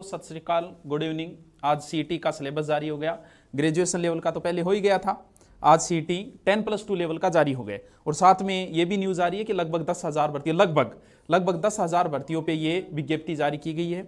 सत श्री अकाल, good evening. आज सीईटी का सिलेबस जारी हो गया। ग्रेजुएशन लेवल का तो पहले हो ही गया था। आज सीईटी 10+2 लेवल का जारी हो गया और साथ में ये भी न्यूज आ रही है कि लगभग 10,000 भर्ती लगभग 10,000 भर्तियों पे ये विज्ञप्ति जारी की गई है।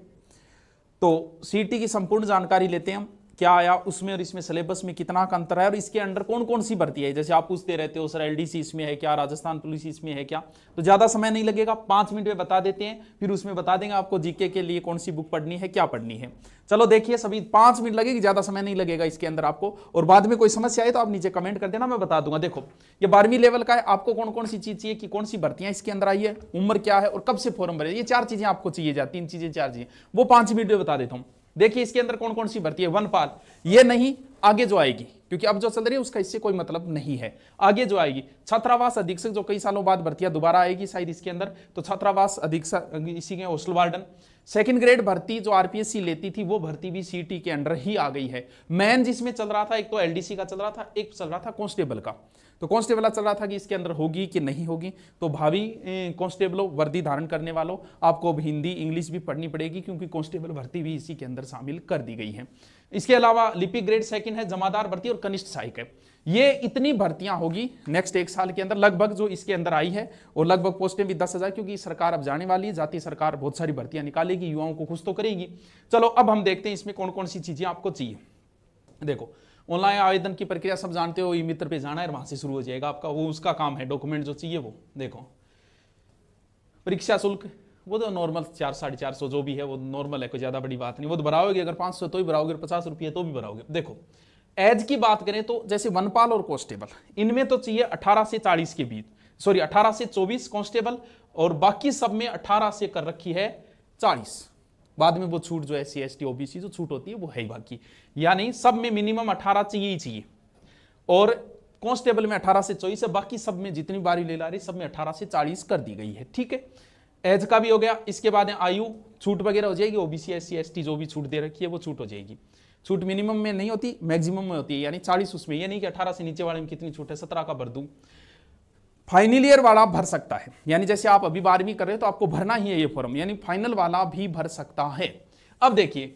तो सीईटी की संपूर्ण जानकारी लेते हैं हम, क्या आया उसमें और इसमें सिलेबस में कितना का अंतर है और इसके अंडर कौन कौन सी भर्ती है। जैसे आप पूछते रहते हो सर एलडीसी इसमें है क्या, राजस्थान पुलिस इसमें है क्या, तो ज्यादा समय नहीं लगेगा, 5 मिनट में बता देते हैं। फिर उसमें बता देंगे आपको जीके के लिए कौन सी बुक पढ़नी है, क्या पढ़नी है। चलो देखिए, सभी 5 मिनट लगेगी, ज्यादा समय नहीं लगेगा इसके अंदर आपको। और बाद में कोई समस्या आए तो आप नीचे कमेंट कर देना, मैं बता दूंगा। देखो ये 12वीं लेवल का है, आपको कौन कौन सी चीज चाहिए कि कौन सी भर्तियां इसके अंदर आई है, उम्र क्या है और कब से फॉर्म भरे, ये 4 चीजें आपको चाहिए, 3 चीजें 4 चीजें, वो 5 मिनट में बता देता हूं। देखिए इसके अंदर कौन कौन सी भर्ती है। वनपाल ये नहीं, आगे जो आएगी, क्योंकि अब जो चल रही है उसका इससे कोई मतलब नहीं है। आगे जो आएगी छात्रावास अधीक्षक, जो कई सालों बाद भर्तियां दोबारा आएगी शायद इसके अंदर, तो छात्रावास अधीक्षक इसी के हॉस्टल वार्डन। सेकंड ग्रेड भर्ती जो आरपीएससी लेती थी वो भर्ती भी सीटी के अंडर ही आ गई है। मेन जिसमें चल रहा था, एक तो एलडीसी का चल रहा था, एक चल रहा था कांस्टेबल का। तो कांस्टेबल चल रहा था कि इसके अंदर होगी कि नहीं होगी। तो भावी कांस्टेबलों, वर्दी धारण करने वालों, आपको अब हिंदी इंग्लिश भी पढ़नी पड़ेगी, क्योंकि कांस्टेबल भर्ती भी इसी के अंदर शामिल कर दी गई है। इसके अलावा लिपिक ग्रेड सेकंड है, जमादार भर्ती और कनिष्ठ सहायक है। ये इतनी भर्तियां होगी नेक्स्ट 1 साल के अंदर, लगभग जो इसके अंदर आई है, और लगभग पोस्टें भी 10,000, क्योंकि सरकार अब जाने वाली है, जाती सरकार बहुत सारी भर्तियां निकालेगी, युवाओं को खुश तो करेगी। चलो अब हम देखते हैं इसमें कौन कौन सी चीजें आपको चाहिए। देखो ऑनलाइन आवेदन की प्रक्रिया सब जानते हो, ई मित्र पे जाना है, वहां से शुरू हो जाएगा आपका, वो उसका काम है। डॉक्यूमेंट जो चाहिए वो देखो, परीक्षा शुल्क वो तो नॉर्मल 400-450 जो भी है वो नॉर्मल है, कोई ज्यादा बड़ी बात नहीं। वो तो भराओगे, अगर 500 तो भी भराओगे, 50 रुपये तो भी भराओगे। देखो एज की बात करें तो जैसे वनपाल और कांस्टेबल, इनमें तो चाहिए 18 से 40 के बीच, सॉरी 18 से 24 कांस्टेबल, और बाकी सब में 18 से कर रखी है 40। बाद में वो छूट जो है SC ST OBC जो छूट होती है वो है बाकी, यानी सब में मिनिमम 18 चाहिए ही चाहिए। और कांस्टेबल में 18 से 24 है, बाकी सब में जितनी बारी ले ला रही सब में 18 से 40 कर दी गई है। ठीक है, एज का भी हो गया। इसके बाद आयु छूट वगैरह हो जाएगी, OBC SC ST जो भी छूट दे रखी है वो छूट हो जाएगी। छूट मिनिमम में नहीं होती, मैक्सिमम में होती है, यानी 40 उसमें। ये नहीं कि 18 से नीचे वाले में कितनी छूट है, 17 का भर दूं। फाइनल ईयर वाला भर सकता है, यानी जैसे आप अभी 12वीं कर रहे हो तो आपको भरना ही है ये फॉर्म, यानी फाइनल वाला भी भर सकता है। अब देखिए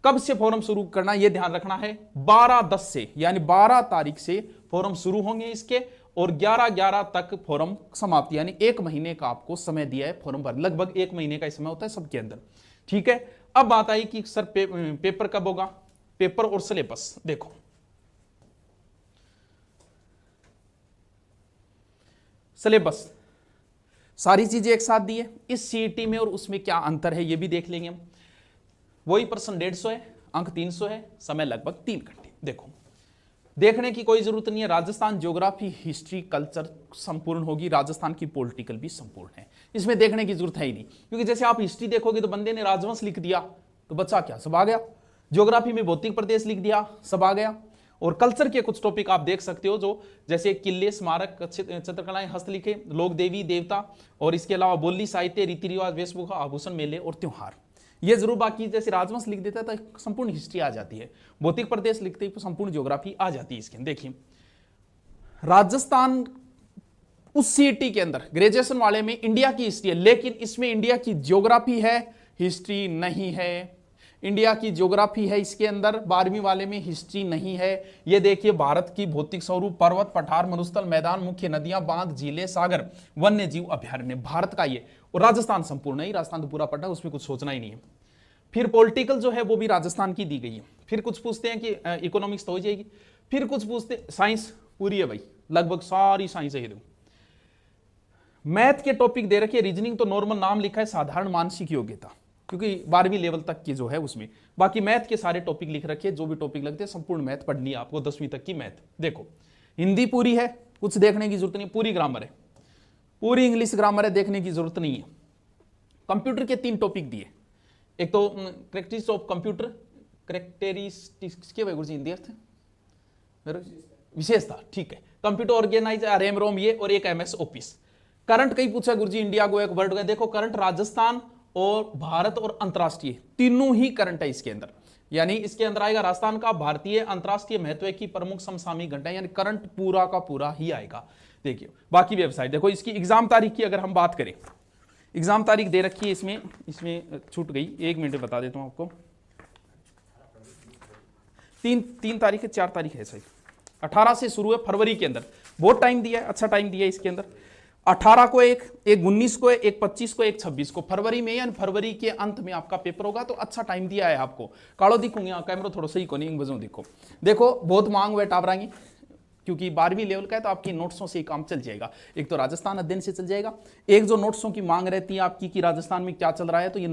कब से फॉर्म शुरू करना, यह ध्यान रखना है, 12/10 से, यानी 12 तारीख से फॉर्म शुरू होंगे इसके, और 11/11 तक फॉर्म समाप्ति, यानी 1 महीने का आपको समय दिया है फॉर्म भर, लगभग 1 महीने का समय होता है सबके अंदर। ठीक है, अब बात आई कि सर पेपर कब होगा, पेपर और सिलेबस। देखो सिलेबस सारी चीजें एक साथ दी है इस सीईटी में, और उसमें क्या अंतर है ये भी देख लेंगे हम। वही प्रश्न 150 है, अंक 300 है, समय लगभग 3 घंटे। देखो देखने की कोई जरूरत नहीं है, राजस्थान ज्योग्राफी हिस्ट्री कल्चर संपूर्ण होगी, राजस्थान की पॉलिटिकल भी संपूर्ण है, इसमें देखने की जरूरत है ही नहीं। क्योंकि जैसे आप हिस्ट्री देखोगे तो बंदे ने राजवंश लिख दिया तो बच्चा क्या, सब आ गया। ज्योग्राफी में भौतिक प्रदेश लिख दिया, सब आ गया। और कल्चर के कुछ टॉपिक आप देख सकते हो, जो जैसे किले, स्मारक, चित्रकलाएं, हस्तलिखे, लोक देवी देवता, और इसके अलावा बोली, साहित्य, रीति रिवाज, वेशभूषा, आभूषण, मेले और त्योहार, ये जरूर। बाकी जैसे राजवंश लिख देता है तो संपूर्ण हिस्ट्री आ जाती है, भौतिक प्रदेश लिखते ही तो संपूर्ण ज्योग्राफी आ जाती है इसके। देखिए राजस्थान उस सीईटी के अंदर ग्रेजुएशन वाले में इंडिया की हिस्ट्री है, लेकिन इसमें इंडिया की ज्योग्राफी है, हिस्ट्री नहीं है। इंडिया की ज्योग्राफी है इसके अंदर, 12वीं वाले में हिस्ट्री नहीं है। ये देखिए भारत की भौतिक स्वरूप, पर्वत, पठार, मरुस्थल, मैदान, मुख्य नदियां, बांध, झीलें, सागर, वन्य जीव अभ्यारण्य, भारत का ये। और राजस्थान संपूर्ण है, राजस्थान तो पूरा पढ़ा, उसमें कुछ सोचना ही नहीं है। फिर पॉलिटिकल जो है वो भी राजस्थान की दी गई है। फिर कुछ पूछते हैं कि इकोनॉमिक्स तो हो जाएगी, फिर कुछ पूछते, साइंस पूरी है भाई, लगभग सारी साइंस है। मैथ के टॉपिक दे रखे, रीजनिंग तो नॉर्मल नाम लिखा है, साधारण मानसिक योग्यता, क्योंकि 12वीं लेवल तक की जो है उसमें। बाकी मैथ के सारे टॉपिक लिख रखे, जो भी टॉपिक लगते हैं संपूर्ण मैथ पढ़नी है आपको, 10वीं तक की मैथ। देखो हिंदी पूरी है, कुछ देखने की जरूरत नहीं, पूरी ग्रामर है, पूरी इंग्लिश ग्रामर है, देखने की जरूरत नहीं है। कंप्यूटर के 3 टॉपिक दिए, एक तो करेक्टरिस्टिक्स ऑफ कंप्यूटर, करेक्टरिस्टिक्स के गुरुजी हिंदी अर्थ विशेषता, ठीक है, कंप्यूटर ऑर्गेनाइज, रैम रोम ये, और एक MS ऑफिस। करंट कहीं पूछा गुरुजी इंडिया को, एक वर्ल्ड का। देखो करंट राजस्थान और भारत और अंतरराष्ट्रीय तीनों ही करंट है इसके अंदर, यानी इसके अंदर आएगा राजस्थान का, भारतीय, अंतरराष्ट्रीय महत्व की प्रमुख समसामयिक घटनाएं, यानी करंट पूरा का पूरा ही आएगा। देखिए बाकी वेबसाइट देखो, इसकी एग्जाम तारीख की अगर हम बात करें, एग्जाम तारीख दे रखी है इसमें छूट गई, 1 मिनट बता देता हूं आपको। तीन तारीख है, 4 तारीख है सही, 18 से शुरू है फरवरी के अंदर, बहुत टाइम दिया है, अच्छा टाइम दिया है इसके अंदर। 18 को एक 19 को एक 25 को एक 26 को, फरवरी में यानी फरवरी के अंत में आपका पेपर होगा, तो अच्छा टाइम दिया है आपको। कालो दिखूंगे यहाँ कैमरा थोड़ा सही को नहीं बजो, देखो बहुत मांग हुए टावरांगी, क्योंकि 12वीं लेवल का है तो आपकी नोट्सों से ही काम चल जाएगा। एक तो राजस्थान अध्ययन से चल जाएगा, एक जो नोट्सों की मांग रहती है आपकी कि राजस्थान में क्या चल रहा है, तो ये